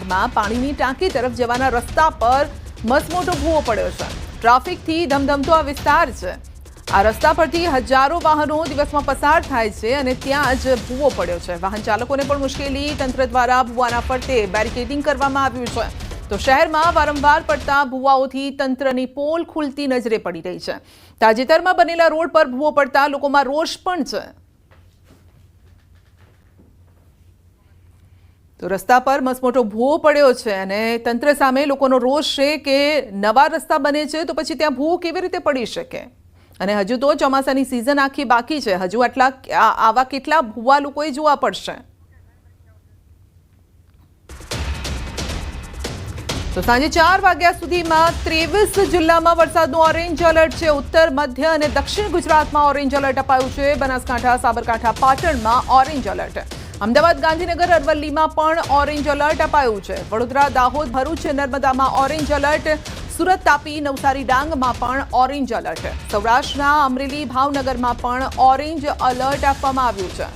વિસ્તારમાં પાણીની ટાંકી તરફ જવાના રસ્તા પર મસમોટો ભૂવો પડ્યો છે। ટ્રાફિકથી ધમધમતો આ વિસ્તાર છે। આ રસ્તા પરથી હજારો વાહનો દિવસમાં પસાર થાય છે અને ત્યાં જ ભૂવો પડ્યો છે। વાહન ચાલકોને પણ મુશ્કેલી। તંત્ર દ્વારા ભૂવાના ફરતે બેરિકેડિંગ કરવામાં આવ્યું છે। તો શહેરમાં વારંવાર પડતા ભૂવાઓથી તંત્રની પોલ ખુલતી નજરે પડી રહી છે। તાજેતરમાં બનેલા રોડ પર ભૂવો પડતા લોકોમાં રોષ પણ છે। તો રસ્તા પર મસમોટો ભૂવો પડ્યો છે અને તંત્ર સામે લોકોનો રોષ છે કે નવા રસ્તા બને છે તો પછી ત્યાં ભૂવો કેવી રીતે પડી શકે? અને હજુ તો ચોમાસાની સિઝન આખી બાકી છે। હજુ આવા કેટલા ભૂવા લોકોએ જોવા પડશે? તો સાંજે 4 વાગ્યા સુધીમાં 23 જિલ્લામાં વરસાદનું ઓરેન્જ એલર્ટ છે। ઉત્તર મધ્ય અને દક્ષિણ ગુજરાતમાં ઓરેન્જ એલર્ટ અપાયું છે। બનાસકાંઠા, સાબરકાંઠા, પાટણમાં ઓરેન્જ એલર્ટ। અમદાવાદ, ગાંધીનગર, અરવલ્લીમાં પણ ઓરેન્જ એલર્ટ અપાયું છે। વડોદરા, દાહોદ, ભરૂચ, નર્મદામાં ઓરેન્જ એલર્ટ। સુરત, તાપી, નવસારી, ડાંગમાં પણ ઓરેન્જ એલર્ટ। સૌરાષ્ટ્રના અમરેલી, ભાવનગરમાં પણ ઓરેન્જ એલર્ટ આપવામાં આવ્યું છે।